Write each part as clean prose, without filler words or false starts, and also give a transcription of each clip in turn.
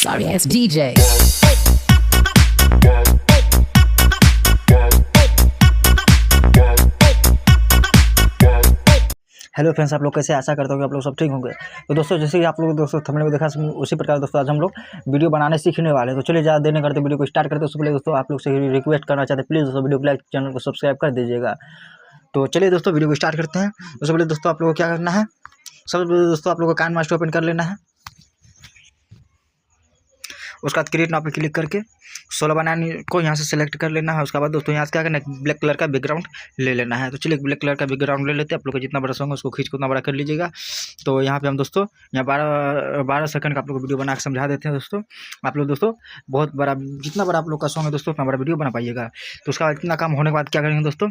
sorry ass DJ. Hello friends, आप लोग कैसे? आशा करता हूँ कि आप लोग सब ठीक होंगे। तो दोस्तों, जैसे कि आप लोग दोस्तों थंबनेल में देखा, उसी प्रकार दोस्तों आज हम लोग वीडियो बनाने सीखने वाले हैं। तो चलिए ज़्यादा देर नहीं करते, वीडियो को स्टार्ट करते हैं। उससे पहले दोस्तों आप लोग से रिक्वेस्ट करना चाहते हैं, प्लीज़ दोस्तों वीडियो को लाइक, चैनल को सब्सक्राइब कर दीजिएगा। तो चलिए दोस्तों वीडियो को स्टार्ट करते हैं। उससे पहले दोस्तों आप लोग को क्या करना है, सबसे पहले दोस्तों आप लोग को काइन मास्टर ओपन कर लेना है। उसके बाद क्रिएट नाउ पे क्लिक करके 16 बनाने को यहाँ से सेलेक्ट कर लेना है। उसके बाद दोस्तों यहाँ से क्या करना है, ब्लैक कलर का बैकग्राउंड ले लेना है। तो चलिए ब्लैक कलर का बैकग्राउंड ले लेते हैं। आप लोग को जितना बड़ा सॉन्ग है उसको खींच को उतना बड़ा कर लीजिएगा। तो यहाँ पे हम दोस्तों यहाँ 12 सेकंड का आप लोग को वीडियो बना के समझा देते हैं। दोस्तों आप लोग दोस्तों बहुत बड़ा, जितना बड़ा आप लोग का सॉन्ग है दोस्तों उतना बड़ा वीडियो बना पाइएगा। तो उसका इतना काम होने के बाद क्या करेंगे दोस्तों,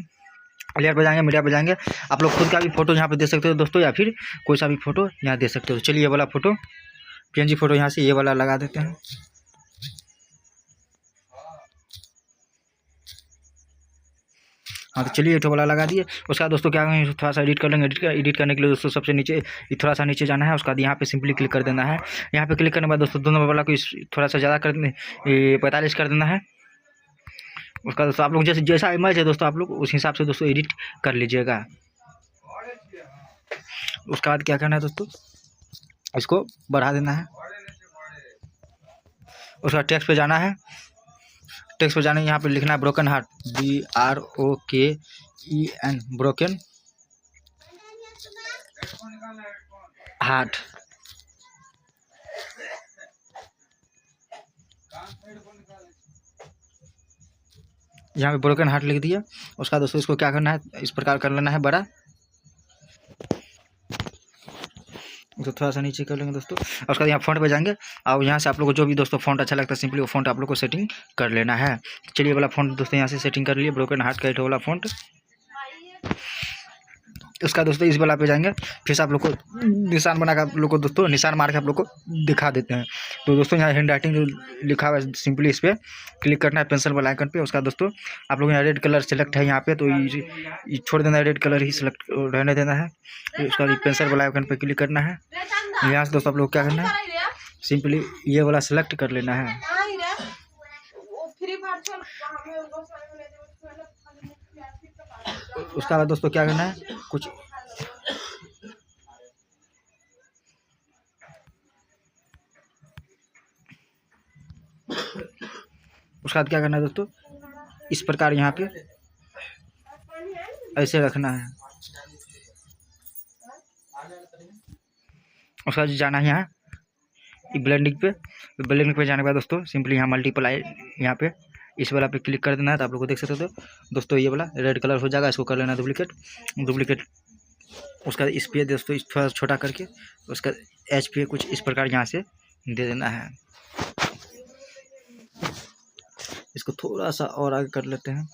लेयर पे जाएंगे, मीडिया पे जाएंगे। आप लोग खुद का भी फोटो यहाँ पे दे सकते हो दोस्तों, या फिर कोई सा भी फोटो यहाँ दे सकते हो। चलिए ये वाला फोटो PNG फोटो यहाँ से ये वाला लगा देते हैं। हाँ तो चलिए ये वाला लगा दिए। उसके बाद दोस्तों क्या करेंगे, थोड़ा सा एडिट कर लेंगे। एडिट करने के लिए दोस्तों सबसे नीचे थोड़ा सा नीचे जाना है। उसके बाद यहाँ पे सिंपली क्लिक कर देना है। यहाँ पे क्लिक करने के बाद दोस्तों 2 नंबर वाला को थोड़ा सा ज़्यादा कर देना, 45 कर देना है। उसका दोस्तों आप लोग जैसा इमेज है दोस्तों आप लोग उस हिसाब से दोस्तों एडिट कर लीजिएगा। उसके बाद क्या करना है दोस्तों, इसको बढ़ा देना है। उसका टेक्स्ट पे जाना है। टेक्स्ट पे जाने यहाँ पे लिखना है broken heart, BROKEN, broken heart. यहाँ पे ब्रोकन हार्ट लिख दिया। उसका दोस्तों इसको क्या करना है, इस प्रकार कर लेना है बड़ा। तो थोड़ा सा नीचे कर लेंगे दोस्तों। और उसका यहाँ फ़ॉन्ट पे जाएंगे और यहाँ से आप लोग को जो भी दोस्तों फ़ॉन्ट अच्छा लगता है सिंपली वो फ़ॉन्ट आप लोग को सेटिंग कर लेना है। चलिए वाला फ़ॉन्ट दोस्तों यहाँ से सेटिंग कर लिए, ब्रोकन हार्ट का वाला फ़ॉन्ट। उसका दोस्तों इस वाला पे जाएंगे, फिर से आप लोग को निशान बना के आप लोग को दोस्तों निशान मार के आप लोग को दिखा देते हैं। तो दोस्तों यहाँ हैंड राइटिंग जो लिखा हुआ है सिंपली इस पर क्लिक करना है, पेंसिल वाला आइकन पे। उसका दोस्तों आप लोग यहाँ रेड कलर सेलेक्ट है यहाँ पे, तो ये छोड़ देना है, रेड कलर ही सेलेक्ट रहने देना है। उसका पेंसिल वाला आइकन पे क्लिक करना है। यहाँ से दोस्तों आप लोग क्या करना है, सिंपली ये वाला सेलेक्ट कर लेना है। उसका बाद दोस्तों क्या करना है, कुछ उसका बाद क्या करना है दोस्तों, इस प्रकार यहाँ पे ऐसे रखना है। उसका बाद जाना है यहाँ ब्लेंडिंग पे। ब्लेंडिंग पे जाने के बाद दोस्तों सिंपली यहाँ मल्टीप्लाई यहाँ पे इस वाला पे क्लिक कर देना है। तो आप लोग को देख सकते हो दोस्तों ये वाला रेड कलर हो जाएगा। इसको कर लेना डुप्लीकेट। उसका इस पे दोस्तों थोड़ा छोटा करके उसका एच पे कुछ इस प्रकार यहाँ से दे देना है। इसको थोड़ा सा और आगे कर लेते हैं।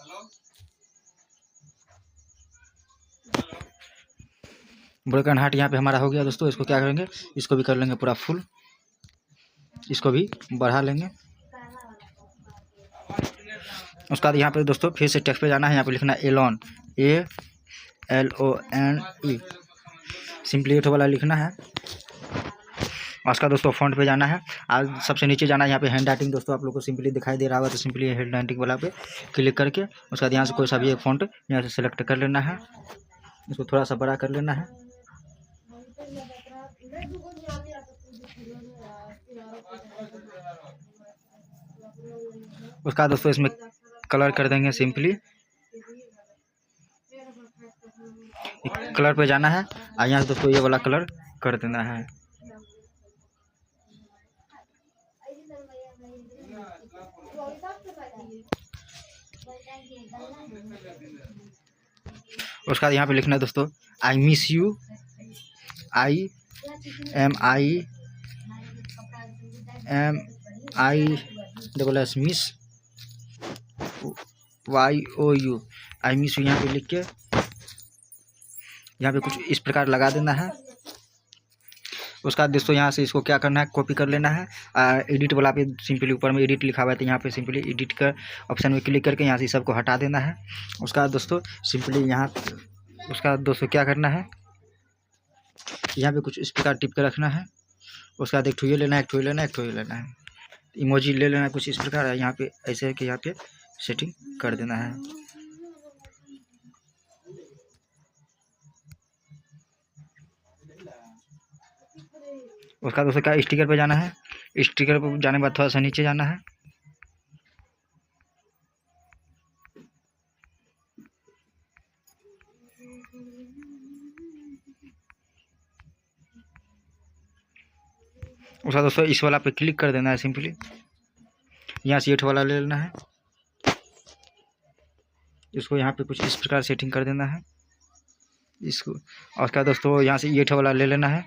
ब्रोकन हार्ट यहाँ पे हमारा हो गया दोस्तों। इसको क्या करेंगे, इसको भी कर लेंगे पूरा फुल, इसको भी बढ़ा लेंगे। उसके बाद यहाँ पे दोस्तों फिर से टेक्स्ट पे जाना है। यहाँ पे लिखना है एलोन, ALONE, सिंपली ये वाला लिखना है। उसका दोस्तों फ़ॉन्ट पे जाना है। आज सबसे नीचे जाना है। यहाँ पे हैंड राइटिंग दोस्तों आप लोग को सिंपली दिखाई दे रहा होगा, तो सिंपली हैंड राइटिंग वाला पे क्लिक करके उसके बाद यहाँ से कोई सा भी एक फ़ॉन्ट यहाँ से सेलेक्ट कर लेना है। इसको थोड़ा सा बड़ा कर लेना है। उसका दोस्तों इसमें कलर कर देंगे, सिंपली कलर पे जाना है और यहाँ से दोस्तों ये वाला कलर कर देना है। उसका यहाँ पे लिखना है दोस्तों I miss you, IMISS miss YOU, I miss you. यहाँ पे लिख के यहाँ पे कुछ इस प्रकार लगा देना है। उसका दोस्तों यहाँ से इसको क्या करना है, कॉपी कर लेना है। एडिट वाला पे सिंपली ऊपर में एडिट लिखा हुआ है, तो यहाँ पे सिंपली एडिट का ऑप्शन में क्लिक करके यहाँ से सबको हटा देना है। उसका दोस्तों सिंपली यहाँ उसका दोस्तों क्या करना है, यहाँ पे कुछ इस प्रकार टिप के रखना है। उसके बाद एक ठो ये लेना है, एक ठो ये लेना है, एक ठो ये लेना है। इमोजी ले लेना कुछ इस प्रकार है। यहाँ पे ऐसे है कि यहाँ पे सेटिंग कर देना है। उसका दोस्तों क्या स्टिकर पे जाना है। स्टिकर पे जाने के बाद थोड़ा सा नीचे जाना है। उसका दोस्तों इस वाला पे क्लिक कर देना है सिंपली। यहाँ से 8 वाला ले लेना है। इसको यहाँ पे कुछ इस प्रकार सेटिंग कर देना है इसको। और उसका दोस्तों यहाँ से 8 वाला ले लेना है।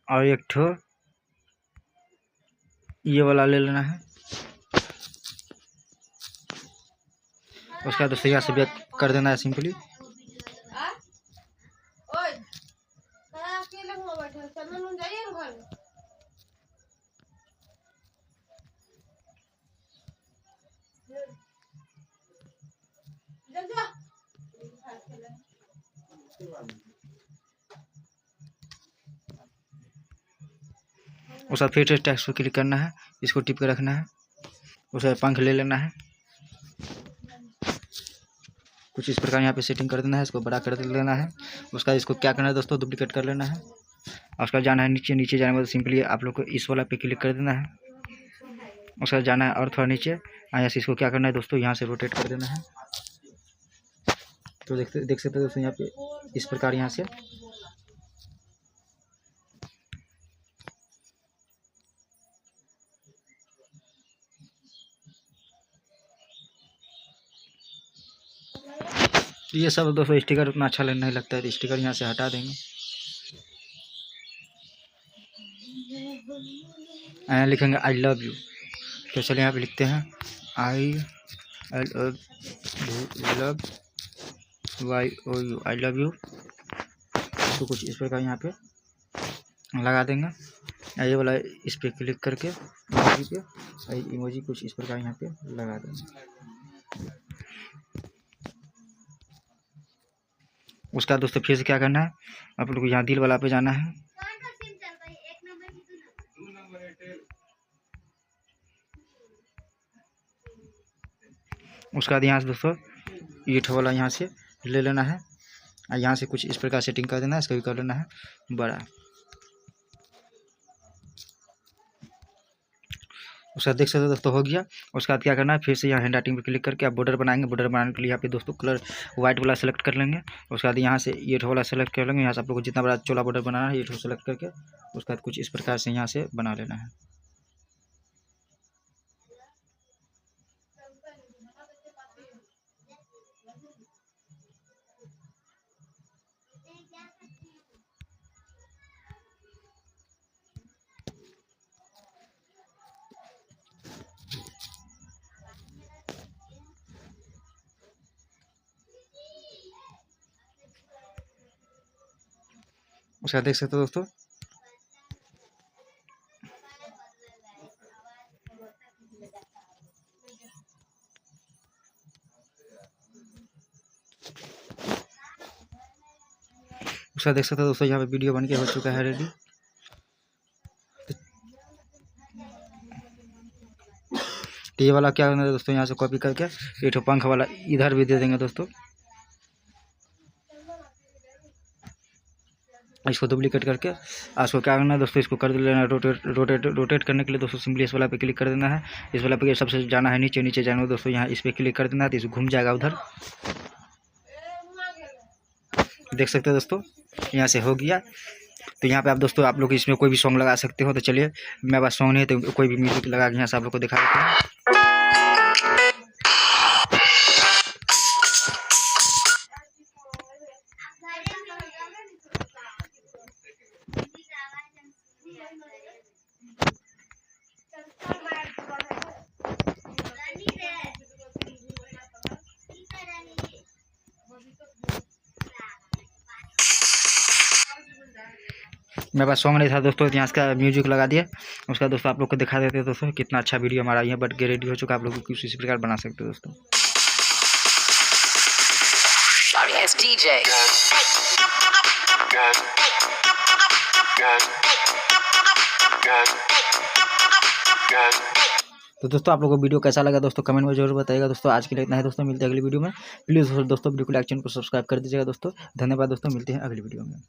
और एक ठो ये वाला ले लेना है। उसका दोस्तों यहाँ से बैक कर देना है सिंपली। उसका फिर से टेक्स्ट पर क्लिक करना है। इसको टिप के रखना है। उसे पंख ले लेना है। कुछ इस प्रकार यहाँ पे सेटिंग कर देना है। इसको बड़ा कर लेना है। उसका इसको क्या करना है दोस्तों, डुप्लीकेट कर लेना है। और उसका जाना है नीचे। नीचे जाने के बाद सिंपली आप लोग को इस वाला पे क्लिक कर देना है। उसका जाना है और थोड़ा नीचे। यहाँ से इसको क्या करना है दोस्तों, यहाँ से रोटेट कर देना है। तो देख सकते हो दोस्तों यहाँ पे इस प्रकार यहाँ से ये सब दोस्तों स्टिकर उतना अच्छा नहीं लगता है, तो स्टिकर यहाँ से हटा देंगे। यहाँ लिखेंगे आई लव यू। तो चलिए यहाँ पे लिखते हैं I love YOU I love you. इसको कुछ इस प्रकार यहाँ पे लगा देंगे। ये वाला इस पर क्लिक करके इमोजी पे इमोजी कुछ इस प्रकार यहाँ पे लगा देंगे। उसका दोस्तों फिर से क्या करना है, आप लोग को यहाँ दिल वाला पे जाना है। उसका बाद यहाँ से दोस्तों 8 वाला यहाँ से ले लेना है। और यहाँ से कुछ इस प्रकार सेटिंग कर देना है। इसका भी कर लेना है बड़ा। उसका देख सकते हो दोस्तों हो गया। उसके बाद क्या करना है, फिर से यहाँ हैंड राइटिंग पर क्लिक करके आप बॉर्डर बनाएंगे। बॉर्डर बनाने के लिए यहाँ पे दोस्तों कलर व्हाइट वाला सेलेक्ट कर लेंगे। उसके बाद यहाँ से 8 वाला सेलेक्ट कर लेंगे। यहाँ से आप लोग को जितना बड़ा चौड़ा बॉर्डर बनाना है 8 सेलेक्ट करके उसके बाद कुछ इस प्रकार से यहाँ से बना लेना है। उसका देख सकते हो दोस्तों उसका देख सकते हो दोस्तों यहाँ पे वीडियो बन के हो चुका है रेडी। तो ये वाला क्या करना है दोस्तों, यहाँ से कॉपी करके ये ठो पंख वाला इधर भी दे देंगे दोस्तों। इसको डुप्लीकेट करके इसको क्या करना है दोस्तों, इसको कर लेना रोटेट करने के लिए दोस्तों सिंपली इस वाला पे क्लिक कर देना है। इस वाला पे सबसे जाना है नीचे। नीचे जाना है दोस्तों यहाँ इस पर क्लिक कर देना है तो इसे घूम जाएगा उधर। देख सकते हो दोस्तों यहाँ से हो गया। तो यहाँ पे आप दोस्तों आप लोग इसमें कोई भी सॉन्ग लगा सकते हो। तो चलिए मेरे पास सॉन्ग नहीं है तो कोई भी म्यूजिक लगा के यहाँ से आप लोग को दिखा देते हैं। मेरे पास सॉन्ग नहीं था दोस्तों, यहाँ का म्यूजिक लगा दिया। उसका दोस्तों आप लोग को दिखा देते हैं दोस्तों कितना अच्छा वीडियो हमारा यहाँ बट के रेडी हो चुका है। आप लोग किसी प्रकार बना सकते हो दोस्तों। DJ. तो दोस्तों आप लोगों को वीडियो कैसा लगा दोस्तों कमेंट में जरूर बताइएगा दोस्तों। आज के लिए इतना है दोस्तों, मिलते हैं अगली वीडियो में। प्लीज़ दोस्तों वीडियो को लाइक चैनल को सब्सक्राइब कर दीजिएगा दोस्तों। धन्यवाद दोस्तों, मिलते हैं अगली वीडियो में।